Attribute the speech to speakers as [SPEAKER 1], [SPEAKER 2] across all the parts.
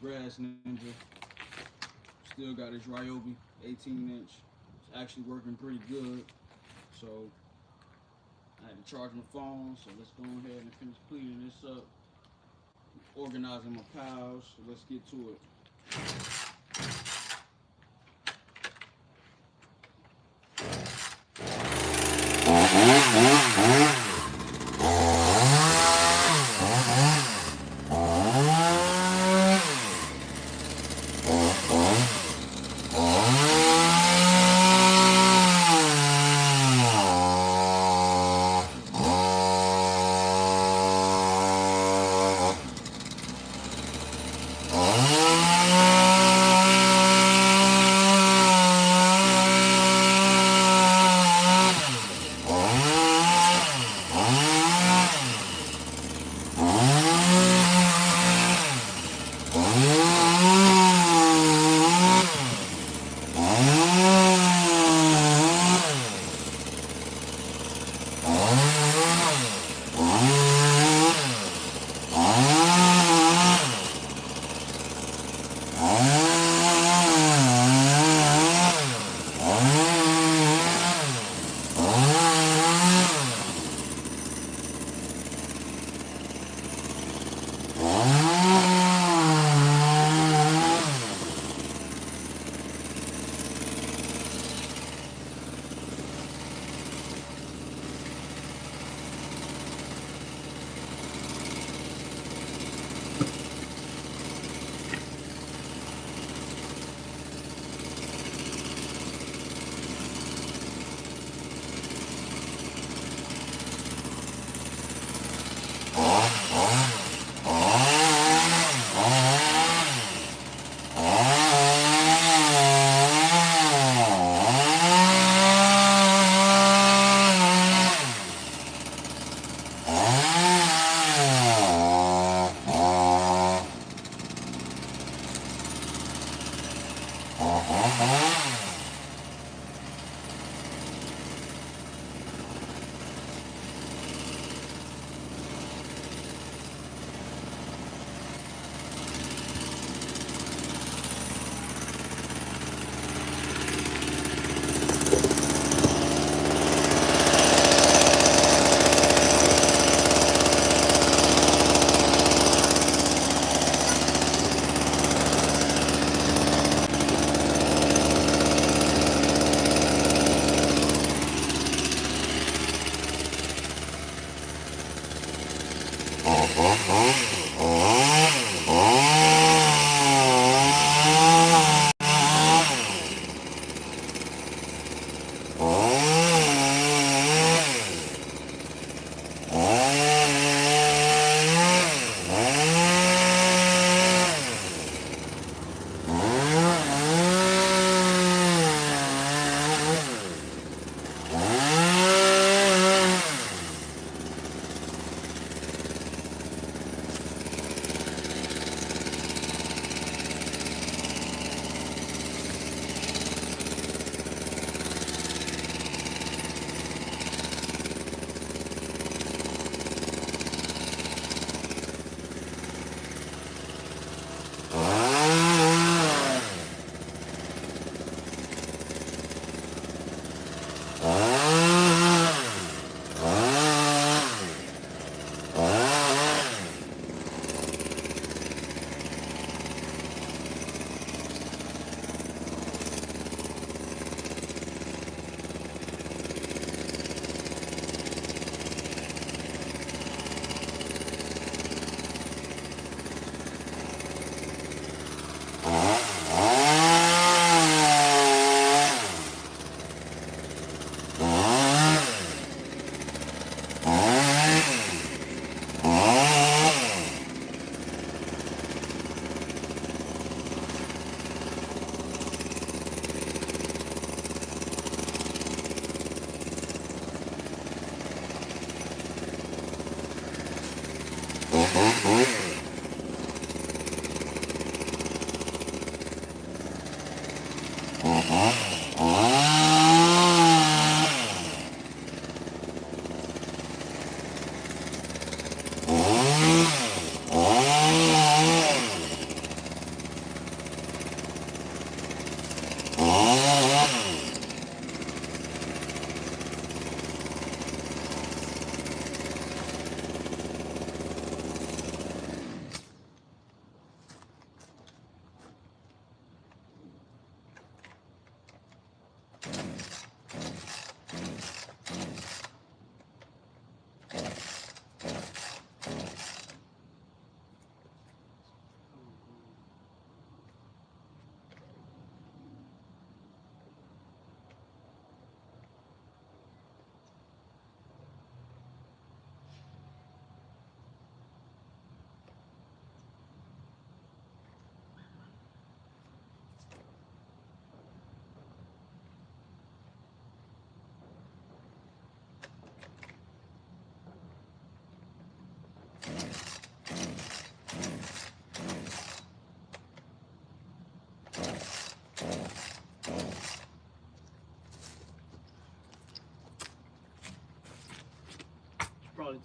[SPEAKER 1] Grass Ninja. Still got his Ryobi 18 inch. It's actually working pretty good. So I had to charge my phone. So let's go ahead and finish cleaning this up, organizing my piles. So let's get to it.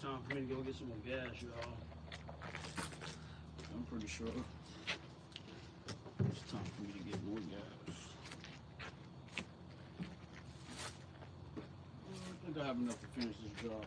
[SPEAKER 1] time for me to go get some more gas, y'all. I'm pretty sure it's time for me to get more gas. I think I have enough to finish this job.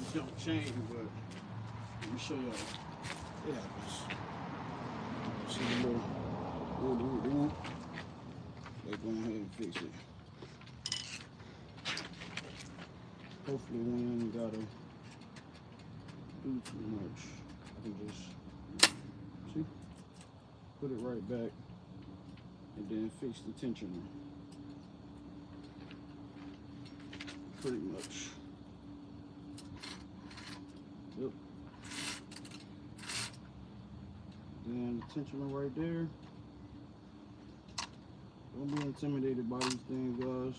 [SPEAKER 1] things don't change, but let me show y'all. It happens. See the little they go ahead and fix it. Hopefully we ain't gotta do too much. I can just see, put it right back and then fix the tensioner. Pretty much. Yep. Then the tensioner right there. Don't be intimidated by these things, guys.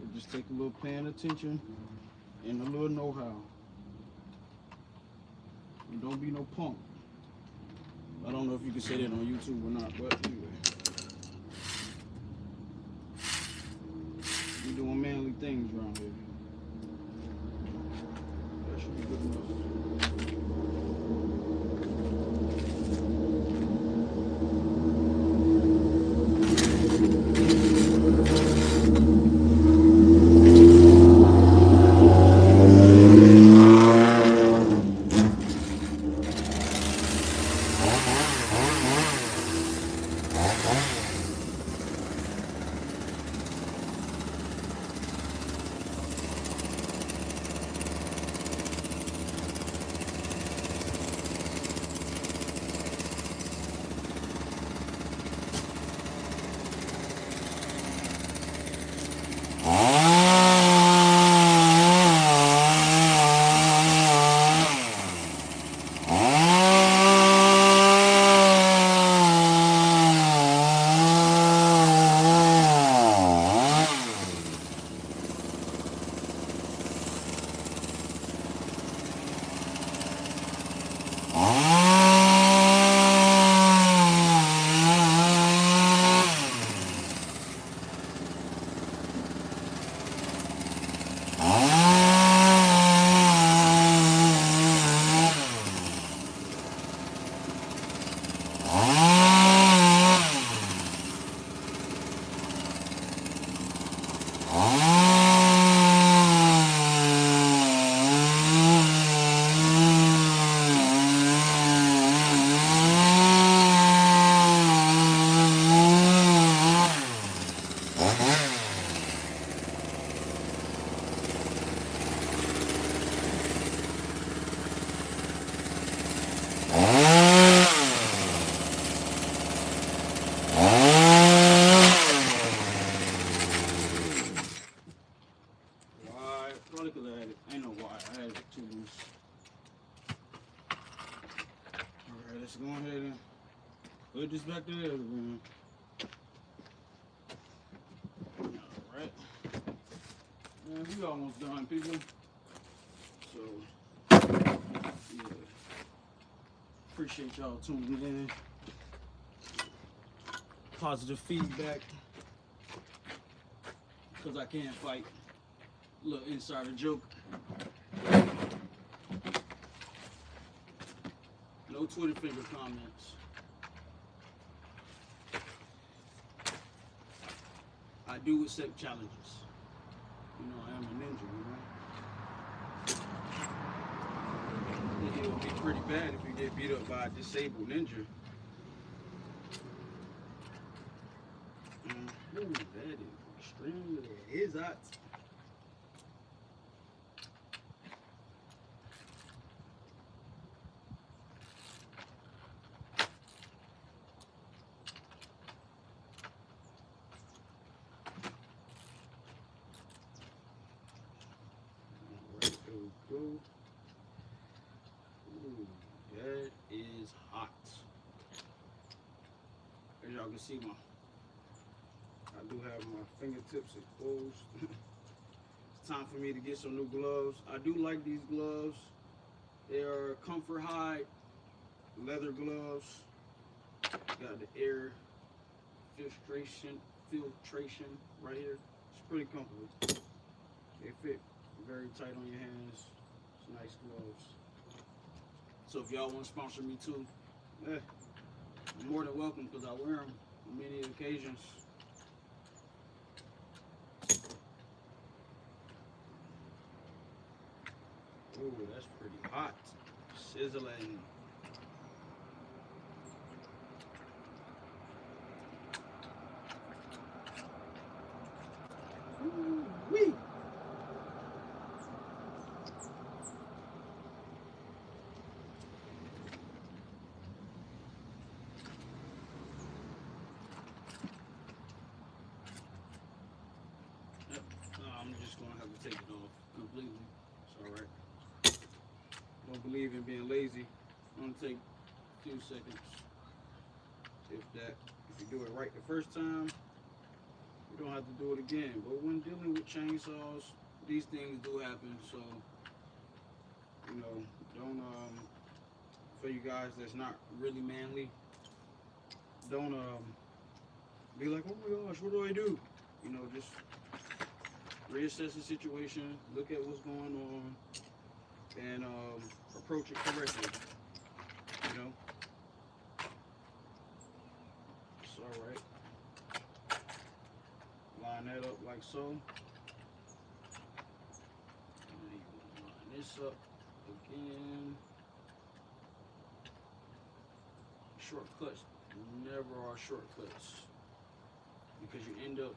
[SPEAKER 1] It just take a little paying attention and a little know-how. And don't be no punk. I don't know if you can say that on YouTube or not, but anyway. We're doing manly things around here. That should be good enough. Let's go ahead and put this back there again. Alright. And we almost done, people. So, yeah. Appreciate y'all tuning in. Positive feedback. Because I can't fight. Little insider joke. No Twitter finger comments. I do accept challenges. You know, I am a ninja, you know. It would be pretty bad if you get beat up by a disabled ninja. Ooh, that is extremely hot. Ooh, that is hot. As y'all can see, I do have my fingertips exposed. It's time for me to get some new gloves. I do like these gloves. They are comfort hide leather gloves. Got the air filtration right here. It's pretty comfortable. They fit very tight on your hands. It's nice gloves. So if y'all want to sponsor me too, you're more than welcome, because I wear them on many occasions. Ooh, that's pretty hot. Sizzling. Ooh-wee. Yep. I'm just gonna have to take it off completely. It's alright. Don't believe in being lazy. It's gonna take a few seconds. If that. If you do it right the first time, you don't have to do it again. But when dealing with chainsaws, these things do happen. So, you know, don't for you guys that's not really manly, don't be like, oh my gosh, what do I do? You know, just reassess the situation, look at what's going on, and approach it correctly. You know, it's all right. Line that up like so. And then you line this up again. Shortcuts never are shortcuts, because you end up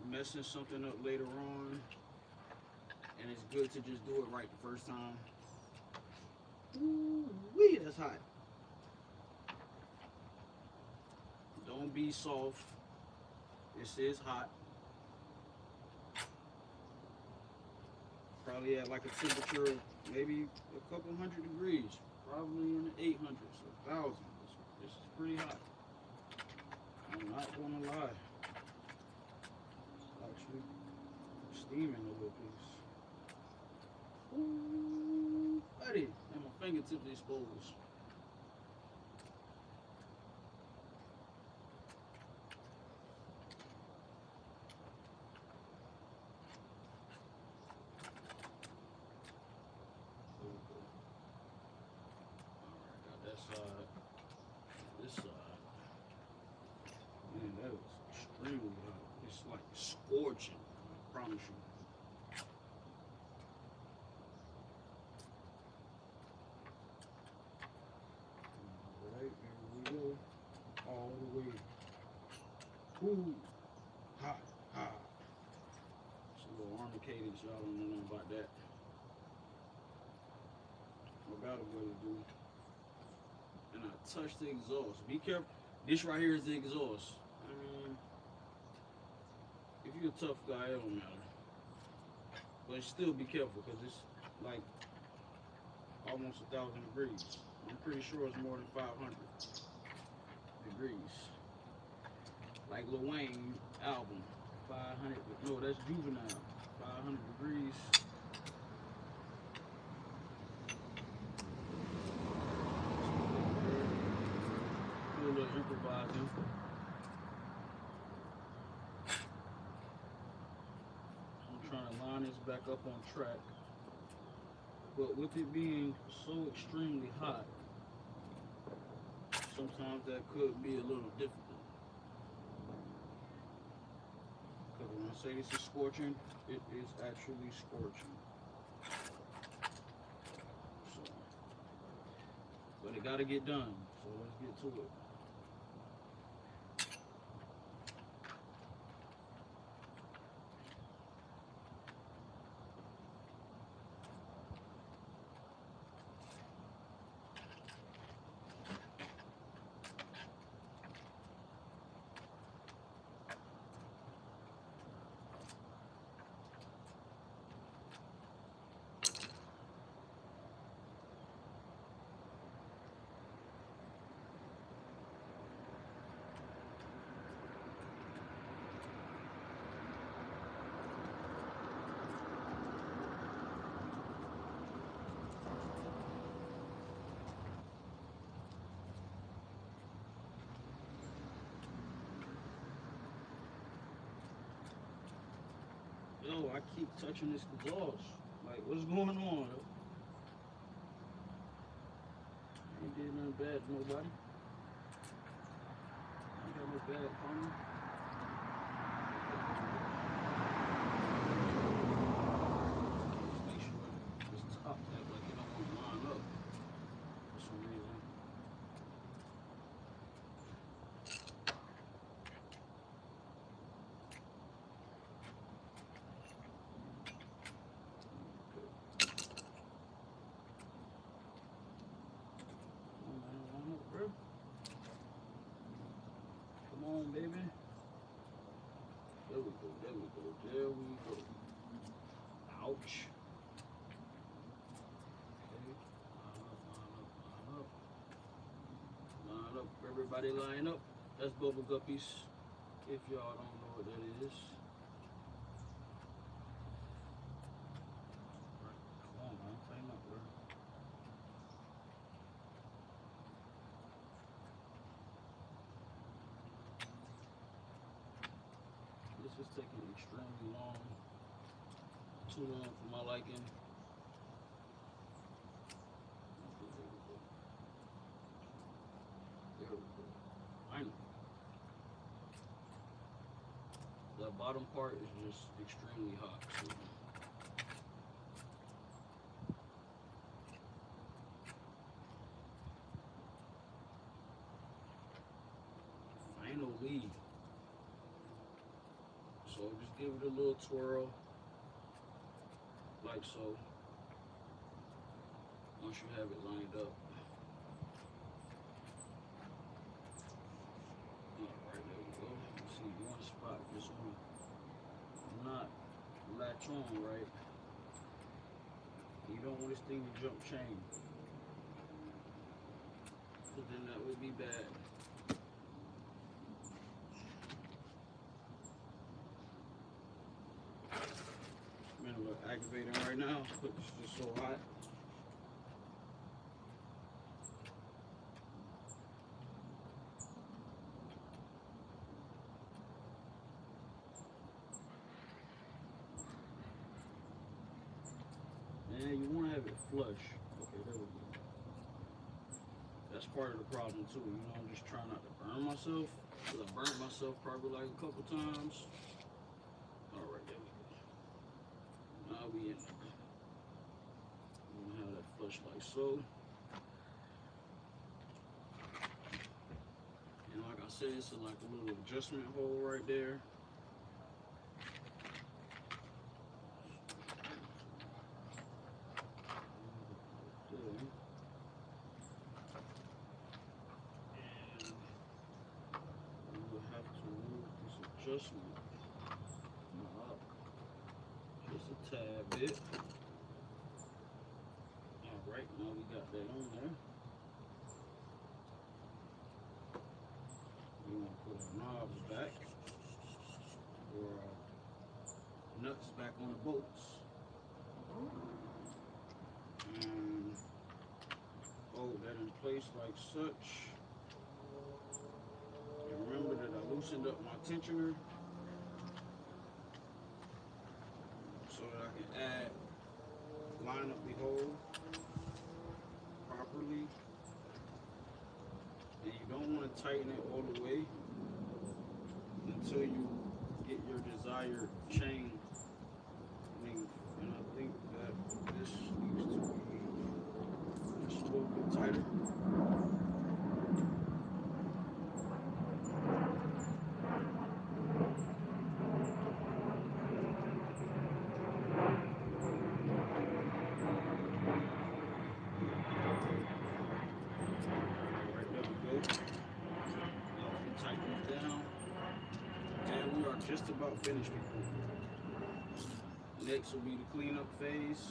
[SPEAKER 1] messing something up later on, and it's good to just do it right the first time. Ooh-wee, that's hot. Don't be soft. This is hot. Probably at like a temperature of maybe a couple hundred degrees, probably in the 800s or 1,000. This is pretty hot. I'm not gonna lie. It's actually steaming a little piece. Ooh, buddy, and my fingertips exposed. This side. Man, that was extremely hot. It's like scorching, I promise you. Alright, here we go. All the way. Ooh, hot, hot. It's a little army cadence, y'all don't know nothing about that. About what it do. And I touch the exhaust. Be careful. This right here is the exhaust. I mean, if you're a tough guy, it don't matter. But still be careful, because it's like almost 1,000 degrees. I'm pretty sure it's more than 500 degrees. Like Lil Wayne album, 500. No, that's Juvenile. 500 degrees. Improvising. I'm trying to line this back up on track, but with it being so extremely hot, sometimes that could be a little difficult. Because when I say this is scorching, it is actually scorching. So, but it got to get done, so let's get to it. Yo, I keep touching this exhaust. Like, what's going on? I ain't did nothing bad to nobody. I ain't got no bad karma. Make sure this top baby. There we go, there we go, there we go. Ouch. Okay, line up, everybody line up. That's bubble guppies, if y'all don't know what that is. Right, come on, man, tighten up, bro. This is taking extremely long. Too long for my liking. There we go. I know. The bottom part is just extremely hot. So. Finally. So just give it a little twirl, like so. Once you have it lined up. Alright, there we go. You see one spot just want to not latch on right. You don't want this thing to jump chain. Because then that would be bad. Man, we're activating right now. It's just so hot. And you want to have it flush. Okay, there we go. That's part of the problem too. You know, I'm just trying not to burn myself. Because I burnt myself probably like a couple times. Alright, there we go. Now we in there. You want to have that flush like so. And like I said, it's like a little adjustment hole right there. Adjustment up just a tad bit. Alright, now we got that on there. We want to put our knobs back, or our nuts back on the bolts. And hold that in place like such. And remember that I loosened up my tensioner so that I can line up the hole properly. And you don't want to tighten it all the way until you get your desired chain length. And I think that this needs to be just a little bit tighter. Just about finished, people. Next will be the cleanup phase.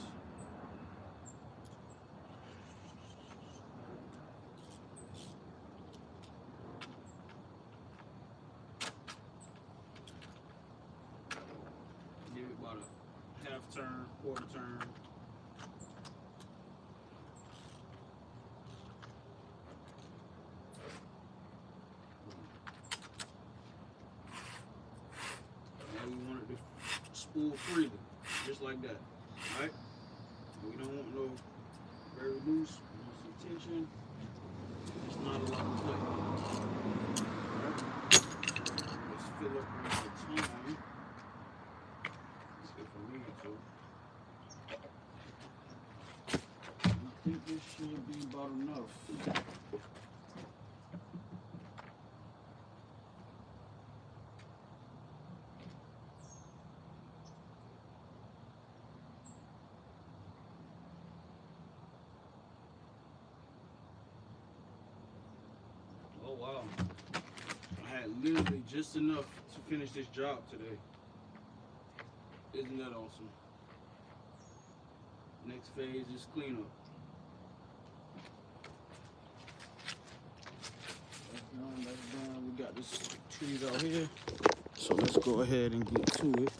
[SPEAKER 1] Give it about a half turn, quarter turn. Spool freely, just like that. Alright? We don't want no very loose, we want some tension. It's not a lot of play. Alright? Let's fill up one at a time. If I need to. I think this should be about enough. Oh wow, I had literally just enough to finish this job today. Isn't that awesome? Next phase is cleanup. That's done. We got this trees out here. So let's go ahead and get to it.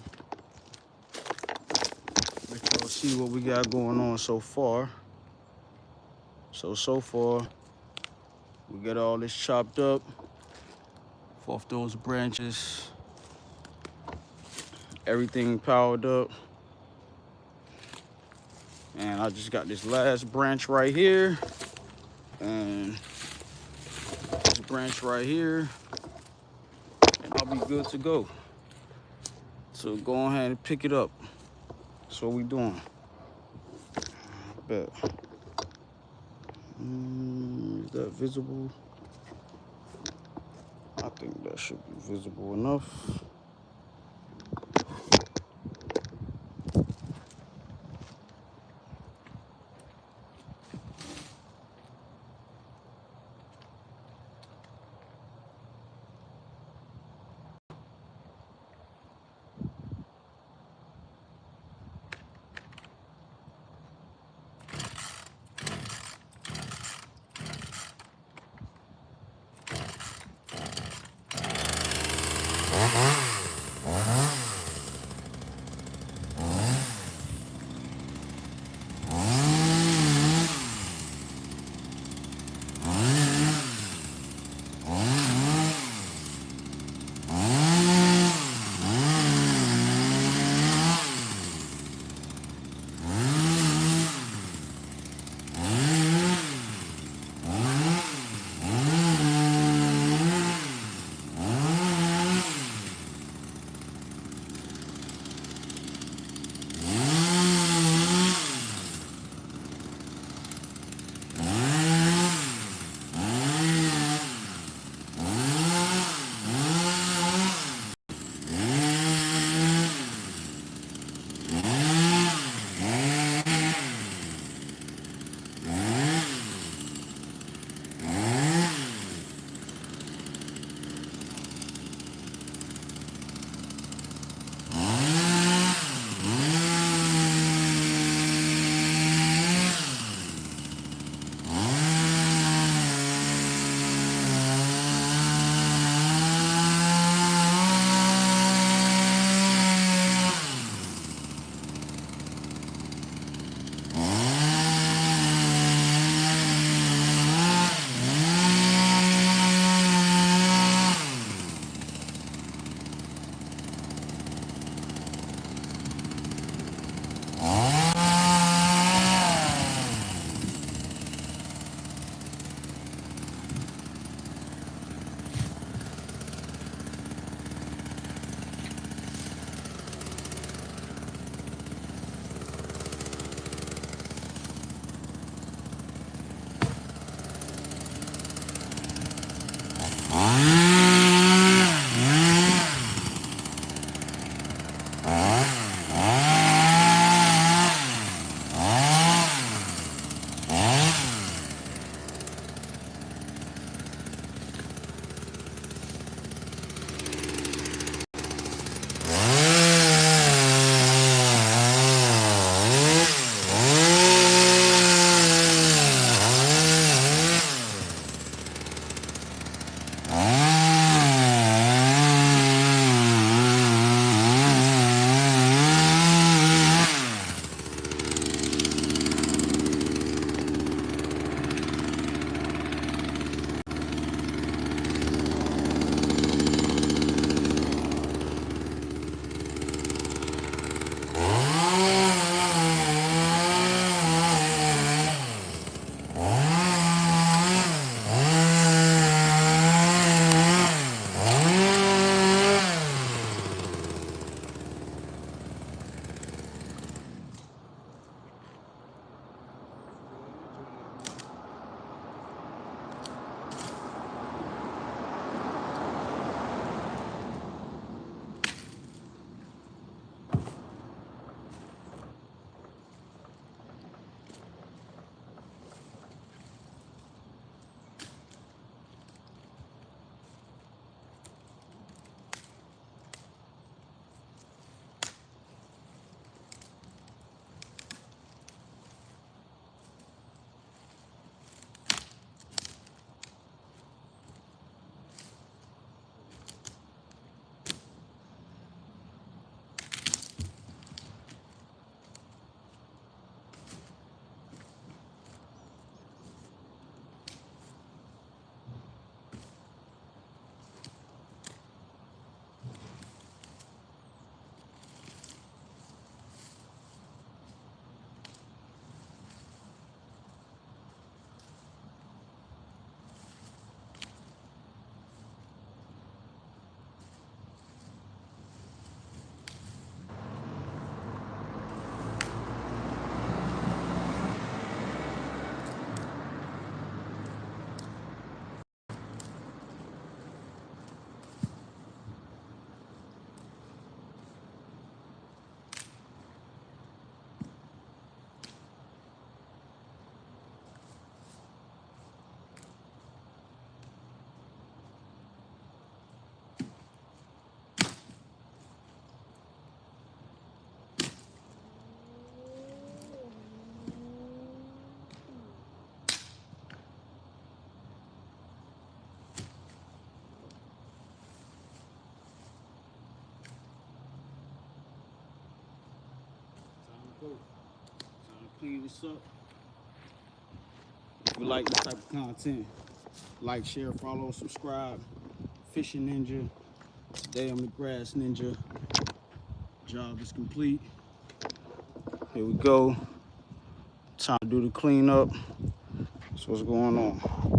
[SPEAKER 1] Let y'all see what we got going on so far. So far, we got all this chopped up off those branches. Everything powered up. And I just got this last branch right here. And this branch right here. And I'll be good to go. So go ahead and pick it up. That's what we doing. I bet. Is that visible? I think that should be visible enough. clean this up. If you like this type of content, like, share, follow, subscribe. Fishin Ninja. Today I'm the Grass Ninja. Job is complete. Here we go. Time to do the cleanup. That's what's going on.